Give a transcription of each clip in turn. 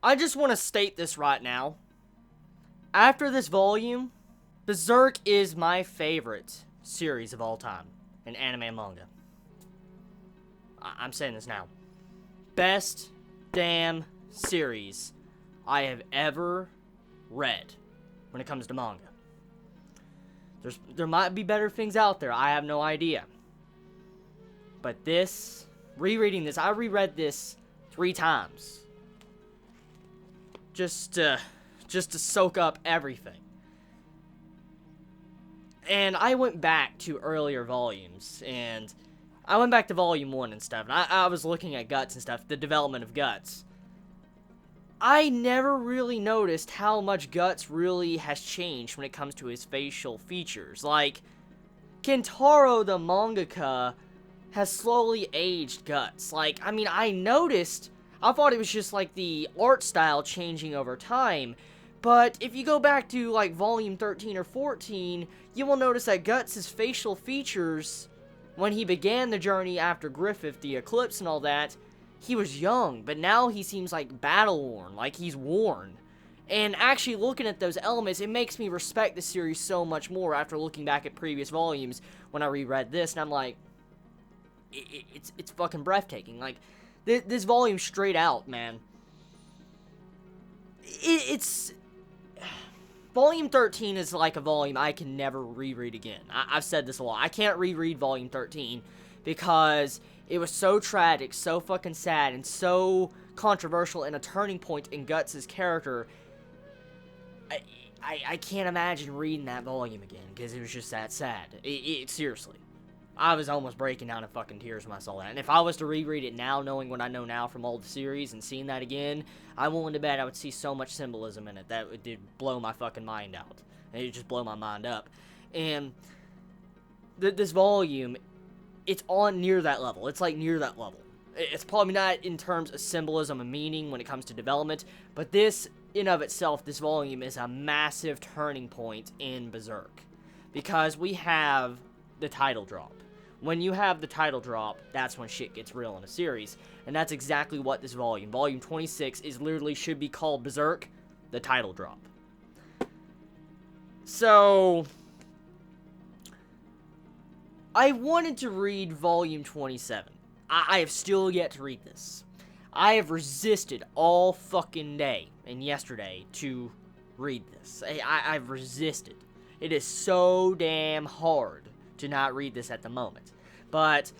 I just want to state this right now. After this volume, Berserk is my favorite series of all time in anime and manga. I'm saying this now. Best damn series I have ever read when it comes to manga. There might be better things out there, I have no idea. But this, rereading this, I reread this 3 times. Just to soak up everything. And I went back to earlier volumes, and I went back to volume 1 and stuff, and I was looking at Guts and stuff, the development of Guts. I never really noticed how much Guts really has changed when it comes to his facial features. Like, Kentaro, the mangaka, has slowly aged Guts. Like, I mean, I noticed, I thought it was just like the art style changing over time. But if you go back to like volume 13 or 14, you will notice that Guts' facial features, when he began the journey after Griffith, the Eclipse and all that, he was young, but now he seems like battle-worn, like he's worn. And actually looking at those elements, it makes me respect the series so much more after looking back at previous volumes when I reread this, and I'm like, it's fucking breathtaking. Like, this volume straight out, man. It's... Volume 13 is like a volume I can never reread again. I've said this a lot. I can't reread Volume 13 because it was so tragic, so fucking sad, and so controversial and a turning point in Guts' character. I can't imagine reading that volume again because it was just that sad. Seriously. I was almost breaking down in fucking tears when I saw that. And if I was to reread it now, knowing what I know now from all the series and seeing that again, I'm willing to bet I would see so much symbolism in it that it did blow my fucking mind out. It would just blow my mind up. And this volume, it's on near that level. It's like near that level. It's probably not in terms of symbolism and meaning when it comes to development, but this, in of itself, this volume is a massive turning point in Berserk. Because we have the title drop. When you have the title drop, that's when shit gets real in a series. And that's exactly what this volume, volume 26, is literally should be called Berserk, the title drop. So, I wanted to read volume 27. I have still yet to read this. I have resisted all fucking day and yesterday to read this. I've resisted. It is so damn hard to not read this at the moment. But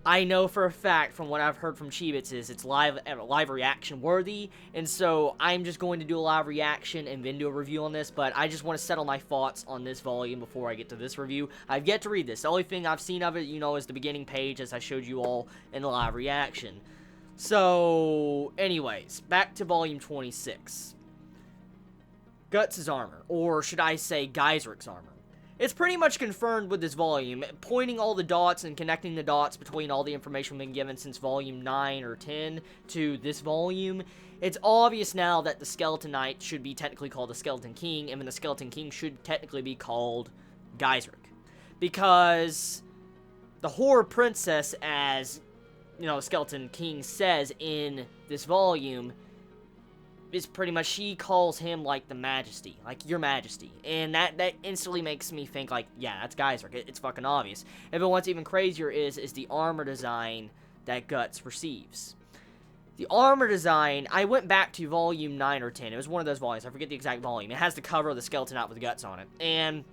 I know for a fact from what I've heard from Chibi is it's live reaction worthy, and so I'm just going to do a live reaction and then do a review on this, but I just want to settle my thoughts on this volume before I get to this review. I've yet to read this. The only thing I've seen of it, you know, is the beginning page as I showed you all in the live reaction. So, anyways, back to volume 26. Guts' armor, or should I say Geiserich's armor. It's pretty much confirmed with this volume, pointing all the dots and connecting the dots between all the information we've been given since volume 9 or 10 to this volume. It's obvious now that the Skeleton Knight should be technically called the Skeleton King, and then the Skeleton King should technically be called Geiserich. Because the Horror Princess, as, you know, Skeleton King says in this volume, is pretty much, she calls him, like, the Majesty, like, Your Majesty, and that instantly makes me think, like, yeah, that's Geiserich, it's fucking obvious. And then what's even crazier is the armor design that Guts receives. The armor design, I went back to volume 9 or 10, it was one of those volumes, I forget the exact volume, it has the cover of the Skeleton Knight with Guts on it, and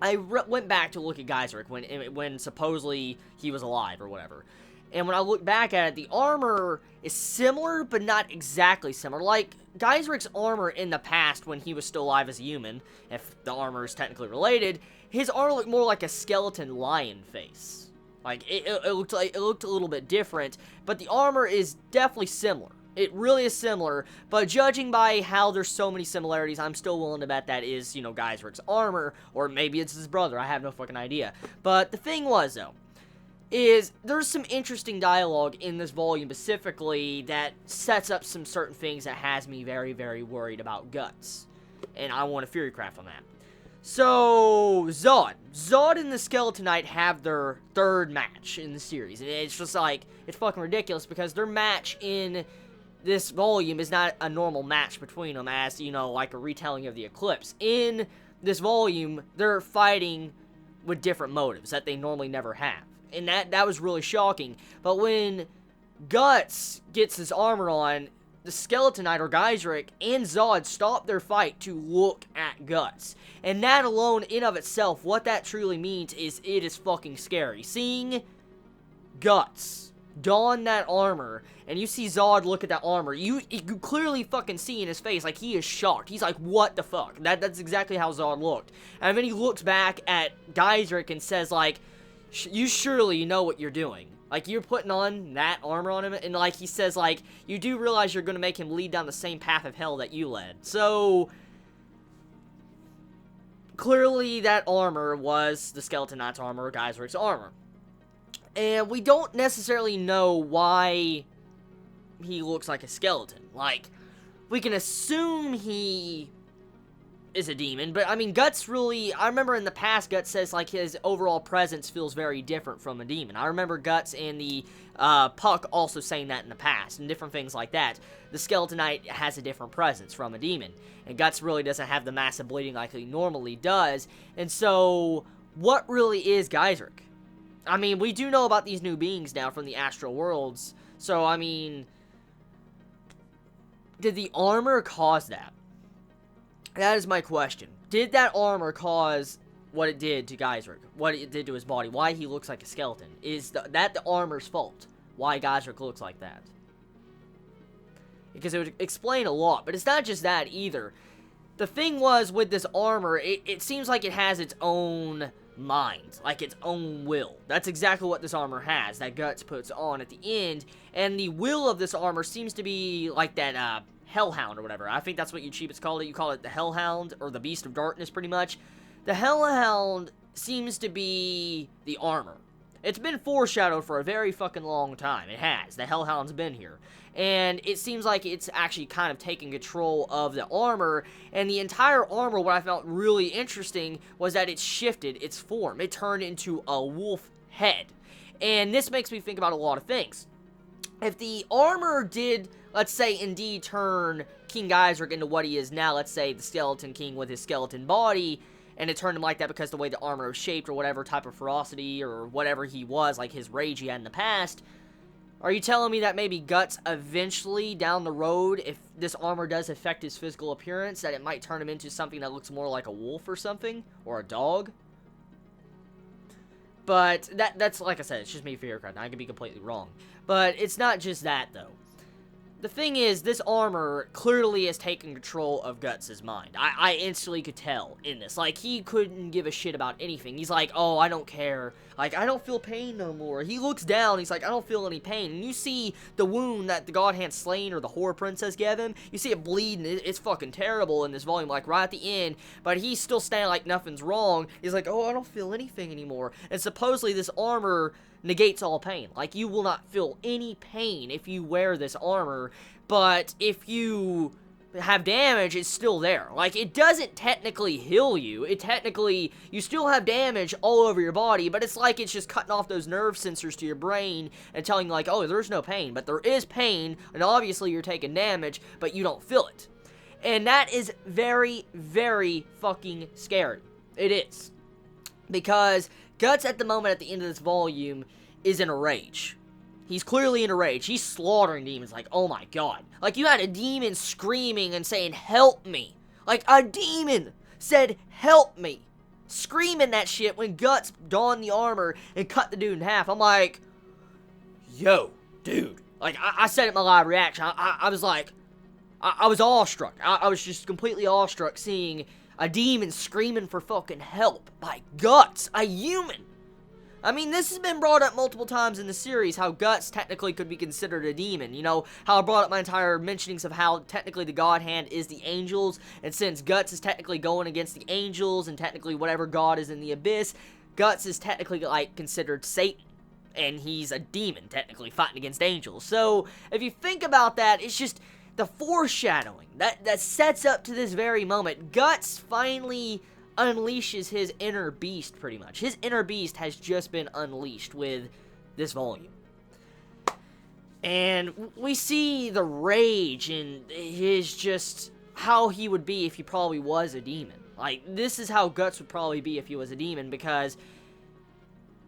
I went back to look at Geiserich when supposedly he was alive, or whatever. And when I look back at it, the armor is similar, but not exactly similar. Like, Geiserich's armor in the past, when he was still alive as a human, if the armor is technically related, his armor looked more like a skeleton lion face. Like, it looked a little bit different, but the armor is definitely similar. It really is similar, but judging by how there's so many similarities, I'm still willing to bet that is, you know, Geiserich's armor, or maybe it's his brother, I have no fucking idea. But the thing was, though, is there's some interesting dialogue in this volume specifically that sets up some certain things that has me very, very worried about Guts. And I want a Fury Craft on that. So, Zod and the Skeleton Knight have their third match in the series. And it's just like, it's fucking ridiculous because their match in this volume is not a normal match between them as, you know, like a retelling of the Eclipse. In this volume, they're fighting with different motives that they normally never have. And that was really shocking. But when Guts gets his armor on, the Skeleton Knight, or Geiseric, and Zod stop their fight to look at Guts. And that alone, in of itself, what that truly means is it is fucking scary. Seeing Guts don that armor, and you see Zod look at that armor, you clearly fucking see in his face, like, he is shocked. He's like, what the fuck? That's exactly how Zod looked. And then he looks back at Geiseric and says, like, you surely know what you're doing. Like, you're putting on that armor on him, and, like, he says, like, you do realize you're gonna make him lead down the same path of hell that you led. So, clearly that armor was the Skeleton Knight's armor, or Geiseric's armor. And we don't necessarily know why he looks like a skeleton. Like, we can assume he is a demon, but I mean, Guts really, I remember in the past, Guts says, like, his overall presence feels very different from a demon. I remember Guts and the Puck also saying that in the past, and different things like that. The Skeleton Knight has a different presence from a demon, and Guts really doesn't have the massive bleeding like he normally does. And so, what really is Geiseric? I mean, we do know about these new beings now from the astral worlds, so, I mean, did the armor cause that? That is my question. Did that armor cause what it did to Geiseric? What it did to his body? Why he looks like a skeleton? Is that the armor's fault? Why Geiseric looks like that? Because it would explain a lot, but it's not just that either. The thing was, with this armor, it seems like it has its own mind, like its own will. That's exactly what this armor has, that Guts puts on at the end, and the will of this armor seems to be like that, Hellhound or whatever. I think that's what you Chibis call it. You call it the Hellhound, or the Beast of Darkness, pretty much. The Hellhound seems to be the armor. It's been foreshadowed for a very fucking long time. It has. The Hellhound's been here. And it seems like it's actually kind of taking control of the armor. And the entire armor, what I found really interesting, was that it shifted its form. It turned into a wolf head. And this makes me think about a lot of things. If the armor did, let's say, indeed turn King Geiseric into what he is now, let's say the Skeleton King with his skeleton body, and it turned him like that because the way the armor was shaped, or whatever type of ferocity, or whatever he was, like his rage he had in the past, are you telling me that maybe Guts eventually, down the road, if this armor does affect his physical appearance, that it might turn him into something that looks more like a wolf or something? Or a dog? But that's, like I said, it's just me figure crafting. I could be completely wrong. But it's not just that, though. The thing is, this armor clearly has taken control of Guts' mind. I instantly could tell in this. Like, he couldn't give a shit about anything. He's like, oh, I don't care. Like, I don't feel pain no more. He looks down, he's like, I don't feel any pain. And you see the wound that the God Hand Slain, or the Horror Princess, gave him. You see it bleeding. It's fucking terrible in this volume, like, right at the end. But he's still standing like nothing's wrong. He's like, oh, I don't feel anything anymore. And supposedly this armor negates all pain. Like, you will not feel any pain if you wear this armor, but if you have damage, it's still there. Like, it doesn't technically heal you. You still have damage all over your body, but it's like it's just cutting off those nerve sensors to your brain and telling you, like, oh, there's no pain, but there is pain, and obviously you're taking damage, but you don't feel it. And that is very, very fucking scary. It is. Because Guts, at the moment, at the end of this volume, is in a rage. He's clearly in a rage. He's slaughtering demons, like, oh my god. Like, you had a demon screaming and saying, help me. Like, a demon said, help me. Screaming that shit when Guts donned the armor and cut the dude in half. I'm like, yo, dude. Like, I said it in my live reaction. I was like, I was awestruck. I was just completely awestruck seeing a demon screaming for fucking help by Guts, a human. I mean, this has been brought up multiple times in the series, how Guts technically could be considered a demon. You know, how I brought up my entire mentionings of how technically the God Hand is the angels, and since Guts is technically going against the angels, and technically whatever god is in the abyss, Guts is technically, like, considered Satan. And he's a demon, technically, fighting against angels. So, if you think about that, it's just the foreshadowing that sets up to this very moment. Guts finally unleashes his inner beast, pretty much. His inner beast has just been unleashed with this volume. And we see the rage and his just how he would be if he probably was a demon. Like, this is how Guts would probably be if he was a demon, because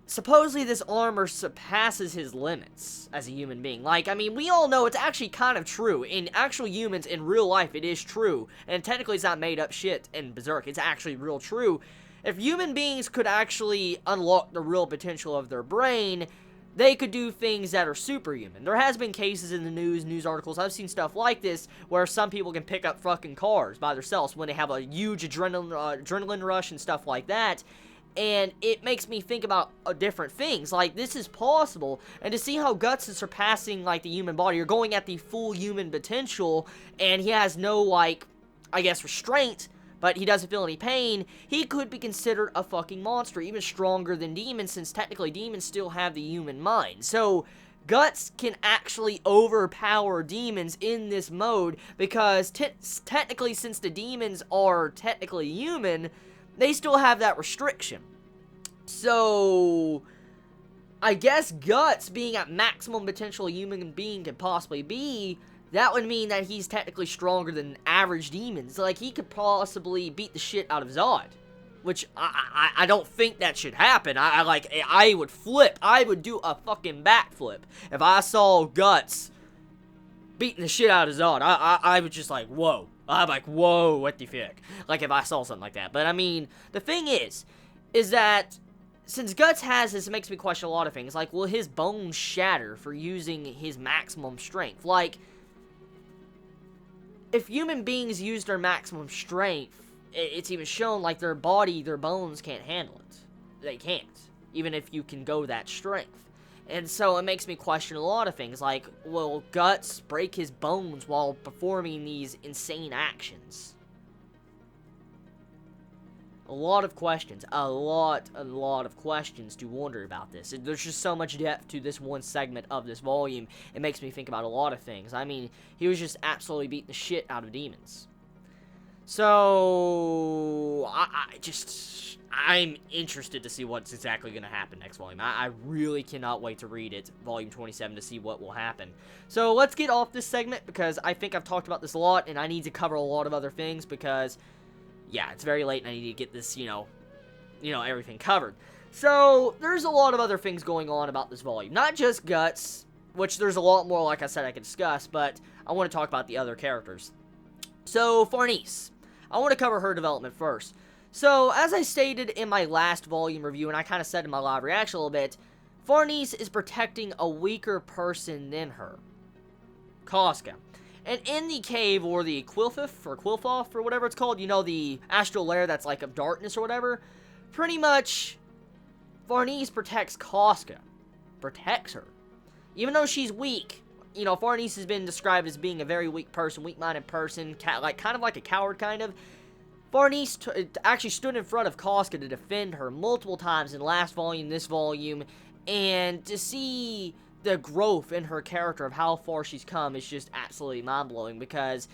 supposedly this armor surpasses his limits as a human being. Like, I mean, we all know it's actually kind of true. In actual humans, in real life, it is true. And technically it's not made up shit in Berserk. It's actually real true. If human beings could actually unlock the real potential of their brain, they could do things that are superhuman. There has been cases in the news articles, I've seen stuff like this, where some people can pick up fucking cars by themselves when they have a huge adrenaline rush and stuff like that. And it makes me think about different things. Like, this is possible, and to see how Guts is surpassing, like, the human body, or going at the full human potential, and he has no, like, I guess, restraint, but he doesn't feel any pain, he could be considered a fucking monster, even stronger than demons, since technically demons still have the human mind. So, Guts can actually overpower demons in this mode, because technically, since the demons are technically human, they still have that restriction. So, I guess Guts being at maximum potential a human being could possibly be, that would mean that he's technically stronger than average demons. Like, he could possibly beat the shit out of Zod. Which, I don't think that should happen. I would flip. I would do a fucking backflip if I saw Guts beating the shit out of Zod. I would just like, whoa. I'm like, whoa, what the fuck? Like, if I saw something like that. But, I mean, the thing is that since Guts has this, it makes me question a lot of things. Like, will his bones shatter for using his maximum strength? Like, if human beings use their maximum strength, it's even shown, like, their bones can't handle it. They can't, even if you can go that strength. And so it makes me question a lot of things, like, will Guts break his bones while performing these insane actions? A lot of questions, a lot of questions to wonder about this. There's just so much depth to this one segment of this volume, it makes me think about a lot of things. I mean, he was just absolutely beating the shit out of demons. So, I'm interested to see what's exactly going to happen next volume. I really cannot wait to read it, volume 27, to see what will happen. So, let's get off this segment, because I think I've talked about this a lot, and I need to cover a lot of other things, because yeah, it's very late, and I need to get this, everything covered. So, there's a lot of other things going on about this volume. Not just Guts, which there's a lot more, like I said, I could discuss, but I want to talk about the other characters. So, Farnese. I want to cover her development first. So, as I stated in my last volume review, and I kind of said in my live reaction a little bit, Farnese is protecting a weaker person than her. Casca. And in the cave, or the Quilfoth, or whatever it's called, the astral lair that's like of darkness or whatever, pretty much, Farnese protects Casca. Protects her. Even though she's weak, Farnese has been described as being a very weak person, weak-minded person, kind of like a coward, kind of. Farnese actually stood in front of Casca to defend her multiple times in last volume, this volume, and to see the growth in her character of how far she's come is just absolutely mind-blowing, because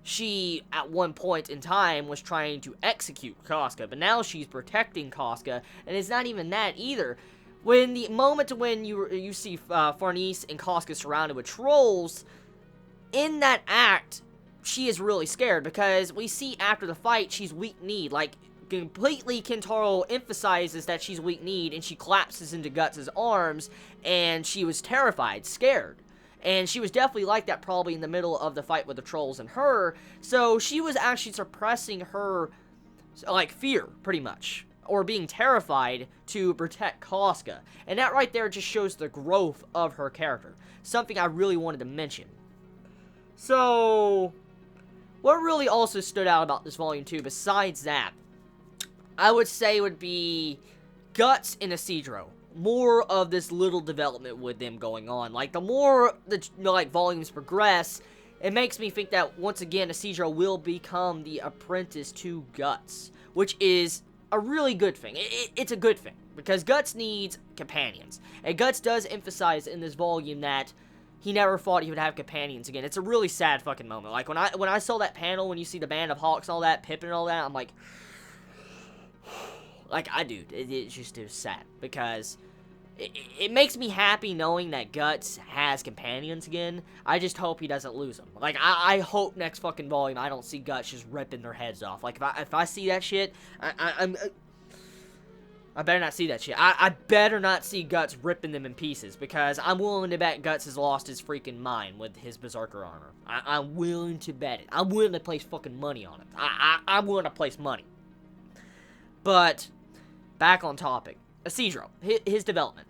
she, at one point in time, was trying to execute Casca, but now she's protecting Casca, and it's not even that either. When the moment when you see Farnese and Casca surrounded with trolls, in that act, she is really scared, because we see after the fight, she's weak-kneed, like, completely Kentaro emphasizes that she's weak-kneed, and she collapses into Guts' arms, and she was terrified, scared. And she was definitely like that probably in the middle of the fight with the trolls and her, so she was actually suppressing her, like, fear, pretty much, or being terrified to protect Casca. And that right there just shows the growth of her character, something I really wanted to mention. So, what really also stood out about this volume 2, besides that, I would say would be Guts and Isidro. More of this little development with them going on. Like, the more the volumes progress, it makes me think that, once again, Isidro will become the apprentice to Guts, which is a really good thing. It's a good thing, because Guts needs companions. And Guts does emphasize in this volume that he never thought he would have companions again. It's a really sad fucking moment. Like, when I saw that panel, when you see the Band of Hawks and all that, Pippin and all that, I'm like, it's just sad, because it makes me happy knowing that Guts has companions again. I just hope he doesn't lose them. Like, I hope next fucking volume I don't see Guts just ripping their heads off. Like, if I see that shit, I better not see that shit. I better not see Guts ripping them in pieces, because I'm willing to bet Guts has lost his freaking mind with his Berserker armor. I'm willing to bet it. I'm willing to place fucking money on it. I'm willing to place money. But, back on topic. Isidro, his development.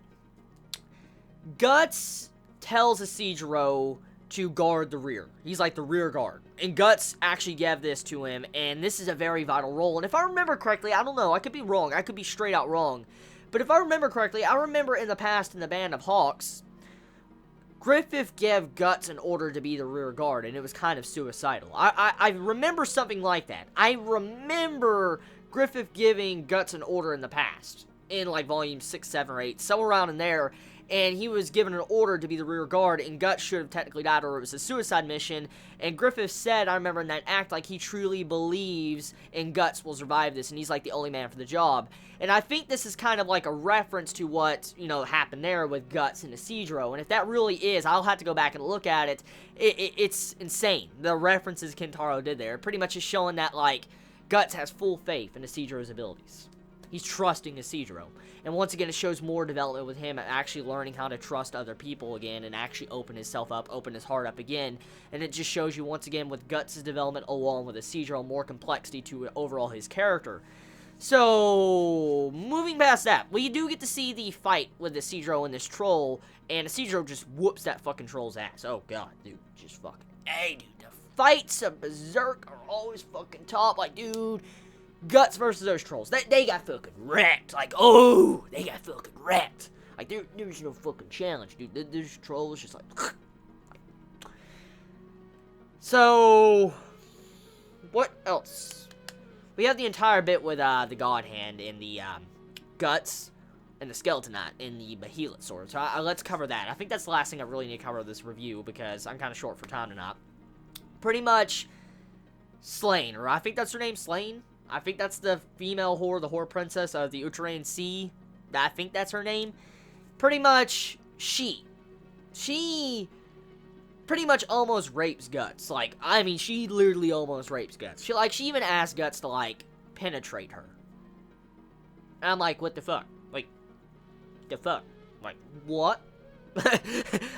Guts tells Isidro to guard the rear. He's like the rear guard. And Guts actually gave this to him, and this is a very vital role. And if I remember correctly, I don't know, I could be wrong. I could be straight out wrong. But if I remember correctly, I remember in the past in the Band of Hawks, Griffith gave Guts an order to be the rear guard, and it was kind of suicidal. I remember something like that. I remember Griffith giving Guts an order in the past, in like volume 6, 7, or 8, somewhere around in there, and he was given an order to be the rear guard, and Guts should have technically died, or it was a suicide mission, and Griffith said, I remember in that act, like, he truly believes in Guts will survive this, and he's like the only man for the job. And I think this is kind of like a reference to what, you know, happened there with Guts and Isidro, and if that really is, I'll have to go back and look at it. It's insane, the references Kentaro did there. It pretty much is showing that, like, Guts has full faith in Isidro's abilities. He's trusting Isidro. And once again, it shows more development with him actually learning how to trust other people again and actually open himself up, open his heart up again. And it just shows you, once again, with Guts' development along with Isidro, more complexity to overall his character. So, moving past that, we do get to see the fight with Isidro and this troll, and Isidro just whoops that fucking troll's ass. Oh god, dude, just fucking, hey, dude, the fights of Berserk are always fucking top. Like, dude, Guts versus those trolls, they got fucking wrecked. Like, oh, they got fucking wrecked. Like, there's no fucking challenge, dude. There's trolls just like. So, what else? We have the entire bit with the God Hand in the Guts and the Skeleton Knight in the Behelit sword. So let's cover that. I think that's the last thing I really need to cover this review, because I'm kind of short for time tonight. Pretty much, Slain, or I think that's her name, Slain. I think that's the female whore, the whore princess of the Uttarayan Sea. I think that's her name. Pretty much, she pretty much almost rapes Guts. Like, I mean, she literally almost rapes Guts. She even asked Guts to, like, penetrate her. And I'm like, what the fuck? Like, the fuck? Like, what?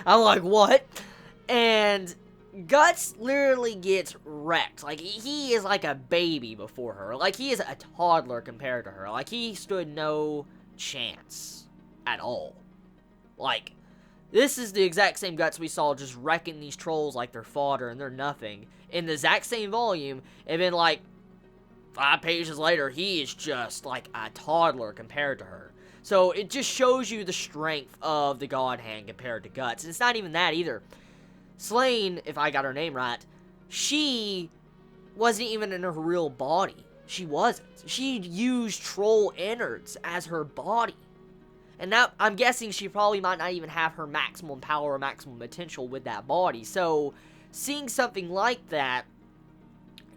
I'm like, what? And Guts literally gets wrecked. Like, he is like a baby before her. Like, he is a toddler compared to her. Like, he stood no chance at all. Like, this is the exact same Guts we saw just wrecking these trolls like they're fodder and they're nothing in the exact same volume, and then, like, 5 pages later, he is just like a toddler compared to her. So it just shows you the strength of the God Hand compared to Guts. And it's not even that either. Slain, if I got her name right, she wasn't even in her real body. She wasn't. She used troll innards as her body. And now, I'm guessing she probably might not even have her maximum power or maximum potential with that body. So, seeing something like that,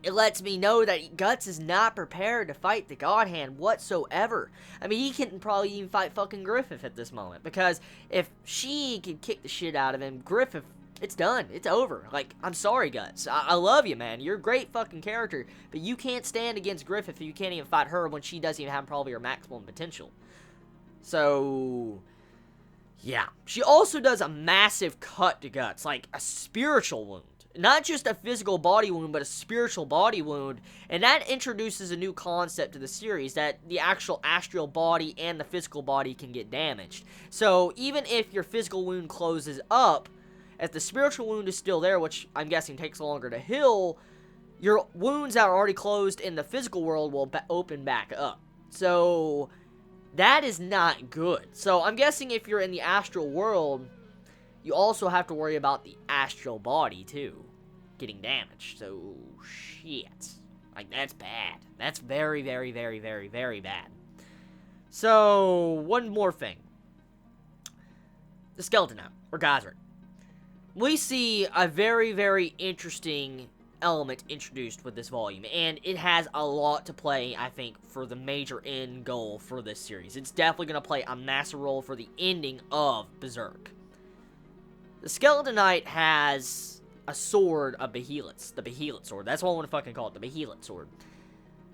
it lets me know that Guts is not prepared to fight the God Hand whatsoever. I mean, he couldn't probably even fight fucking Griffith at this moment. Because if she could kick the shit out of him, Griffith, it's done. It's over. Like, I'm sorry, Guts. I love you, man. You're a great fucking character. But you can't stand against Griffith if you can't even fight her when she doesn't even have probably her maximum potential. So, yeah. She also does a massive cut to Guts. Like, a spiritual wound. Not just a physical body wound, but a spiritual body wound. And that introduces a new concept to the series, that the actual astral body and the physical body can get damaged. So, even if your physical wound closes up, if the spiritual wound is still there, which I'm guessing takes longer to heal, your wounds that are already closed in the physical world will open back up. So, that is not good. So, I'm guessing if you're in the astral world, you also have to worry about the astral body, too, getting damaged. So, shit. Like, that's bad. That's very, very, very, very, very bad. So, one more thing. The Skeleton Knight, or Geyser. We see a very, very interesting element introduced with this volume, and it has a lot to play, I think, for the major end goal for this series. It's definitely going to play a massive role for the ending of Berserk. The Skeleton Knight has a sword of Behelit's, the Behelit sword. That's what I want to fucking call it, the Behelit sword.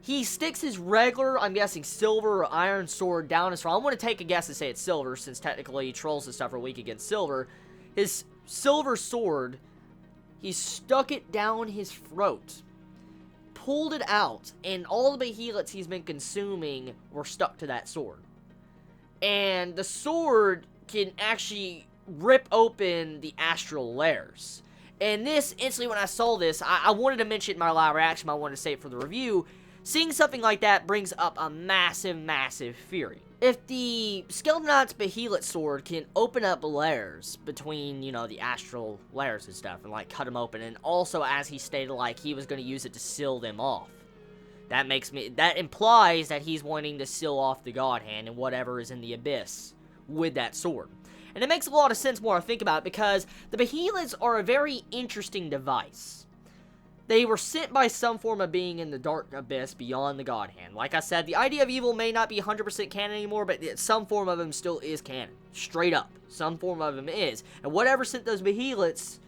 He sticks his regular, I'm guessing, silver or iron sword down his throat. I'm going to take a guess and say it's silver, since technically trolls and stuff are weak against silver. His silver sword, he stuck it down his throat, pulled it out, and all the Behelits he's been consuming were stuck to that sword. And the sword can actually rip open the astral layers. And this, instantly when I saw this, I wanted to mention it in my live reaction, but I wanted to say it for the review. Seeing something like that brings up a massive, massive fury. If the Skeleton Knight's Behelit sword can open up layers between, you know, the astral layers and stuff, and, like, cut them open, and also, as he stated, like, he was going to use it to seal them off. That implies that he's wanting to seal off the God Hand and whatever is in the abyss with that sword. And it makes a lot of sense more I think about it, because the Behelits are a very interesting device. They were sent by some form of being in the dark abyss beyond the God Hand. Like I said, the idea of evil may not be 100% canon anymore, but some form of them still is canon. Straight up. Some form of them is. And whatever sent those Behelits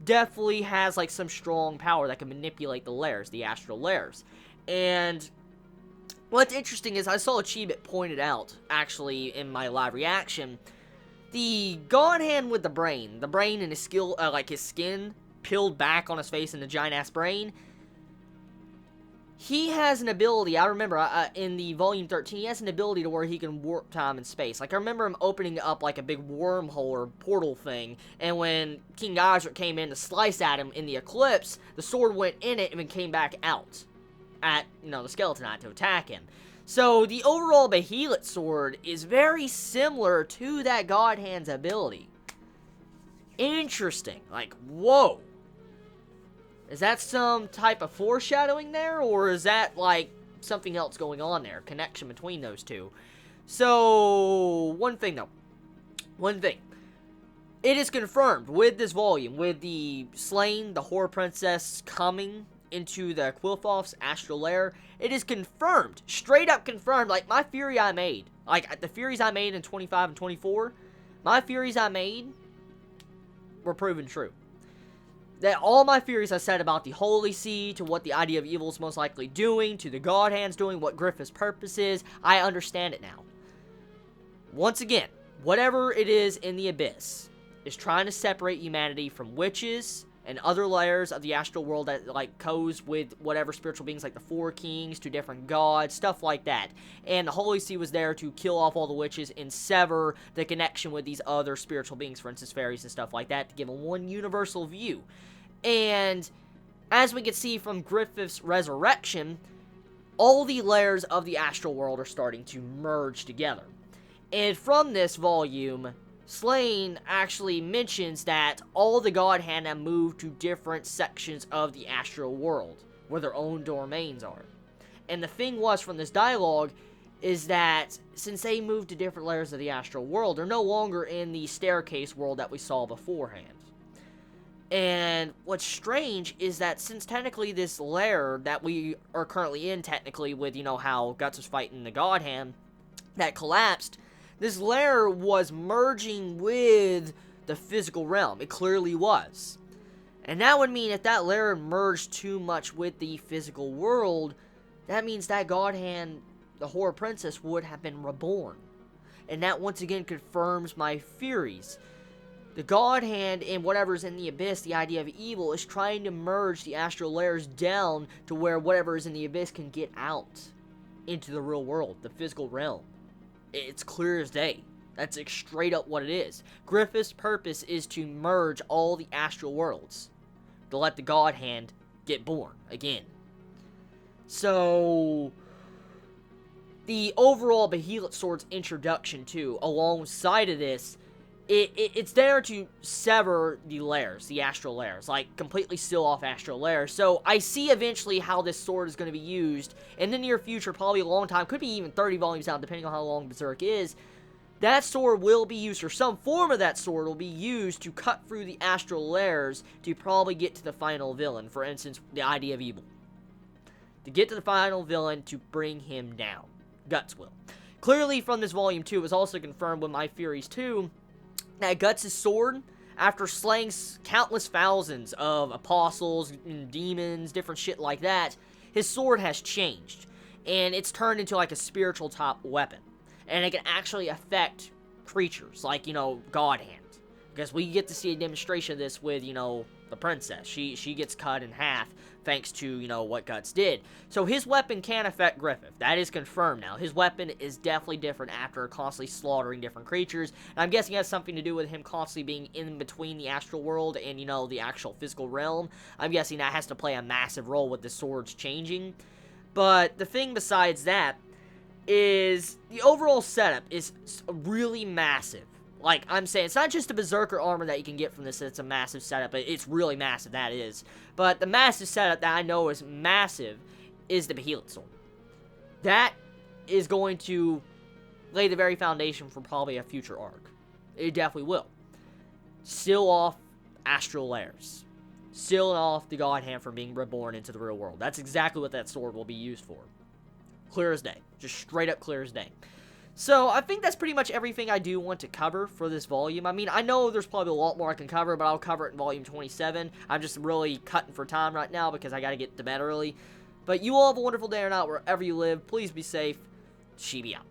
definitely has, like, some strong power that can manipulate the layers, the astral layers. And what's interesting is I saw a Chibi pointed out, actually, in my live reaction, the God Hand with the brain and his skill, like his skin peeled back on his face in the giant-ass brain, he has an ability, I remember, in the Volume 13, he has an ability to where he can warp time and space. Like, I remember him opening up, like, a big wormhole or portal thing, and when King Isaac came in to slice at him in the Eclipse, the sword went in it and then came back out at, you know, the Skeleton Knight to attack him. So, the overall Behelit sword is very similar to that God Hand's ability. Interesting. Like, whoa. Is that some type of foreshadowing there, or is that, like, something else going on there? Connection between those two. So, one thing, though. One thing. It is confirmed with this volume, with the Slain, the Horror Princess coming into the Qliphoth's astral lair, it is confirmed, straight up confirmed, like, my theory I made, like, the theories I made in 25 and 24, my theories I made were proven true. That all my theories I said about the Holy See, to what the idea of evil is most likely doing, to the God Hand's doing, what Griffith's purpose is, I understand it now. Once again, whatever it is in the abyss is trying to separate humanity from witches and other layers of the astral world that, like, goes with whatever spiritual beings, like the Four Kings, to different gods, stuff like that. And the Holy See was there to kill off all the witches and sever the connection with these other spiritual beings, for instance, fairies and stuff like that, to give them one universal view. And as we can see from Griffith's resurrection, all the layers of the astral world are starting to merge together. And from this volume, Slain actually mentions that all the God Hand have moved to different sections of the astral world, where their own domains are. And the thing was, from this dialogue, is that since they moved to different layers of the astral world, they're no longer in the staircase world that we saw beforehand. And what's strange is that since technically this lair that we are currently in, technically, with, you know, how Guts was fighting the God Hand that collapsed, this lair was merging with the physical realm. It clearly was. And that would mean if that lair merged too much with the physical world, that means that God Hand, the Horror Princess, would have been reborn. And that once again confirms my theories. The God Hand and whatever's in the abyss, the idea of evil, is trying to merge the astral layers down to where whatever is in the abyss can get out into the real world, the physical realm. It's clear as day. That's straight up what it is. Griffith's purpose is to merge all the astral worlds, to let the God Hand get born again. So, the overall Behelit Sword's introduction, too, alongside of this, it's there to sever the layers, the astral layers, like, completely seal off astral layers. So, I see eventually how this sword is going to be used in the near future, probably a long time, could be even 30 volumes out, depending on how long Berserk is, that sword will be used, or some form of that sword will be used to cut through the astral layers to probably get to the final villain. For instance, the idea of evil. To get to the final villain to bring him down. Guts will. Clearly, from this Volume 2, it was also confirmed with My Theories 2 that Guts' sword, after slaying countless thousands of apostles and demons, different shit like that, his sword has changed. And it's turned into like a spiritual top weapon. And it can actually affect creatures, like, God Hand. Because we get to see a demonstration of this with, the princess. She gets cut in half thanks to, what Guts did. So his weapon can affect Griffith. That is confirmed now. His weapon is definitely different after constantly slaughtering different creatures. And I'm guessing it has something to do with him constantly being in between the astral world and, the actual physical realm. I'm guessing that has to play a massive role with the swords changing. But the thing besides that is the overall setup is really massive. Like, I'm saying, it's not just the Berserker armor that you can get from this that's a massive setup. It's really massive, that is. But the massive setup that I know is massive is the Behelit sword. That is going to lay the very foundation for probably a future arc. It definitely will. Seal off astral layers. Seal off the God Hand from being reborn into the real world. That's exactly what that sword will be used for. Clear as day. Just straight up clear as day. So, I think that's pretty much everything I do want to cover for this volume. I mean, I know there's probably a lot more I can cover, but I'll cover it in volume 27. I'm just really cutting for time right now because I gotta get to bed early. But you all have a wonderful day or night wherever you live. Please be safe. Chibi out.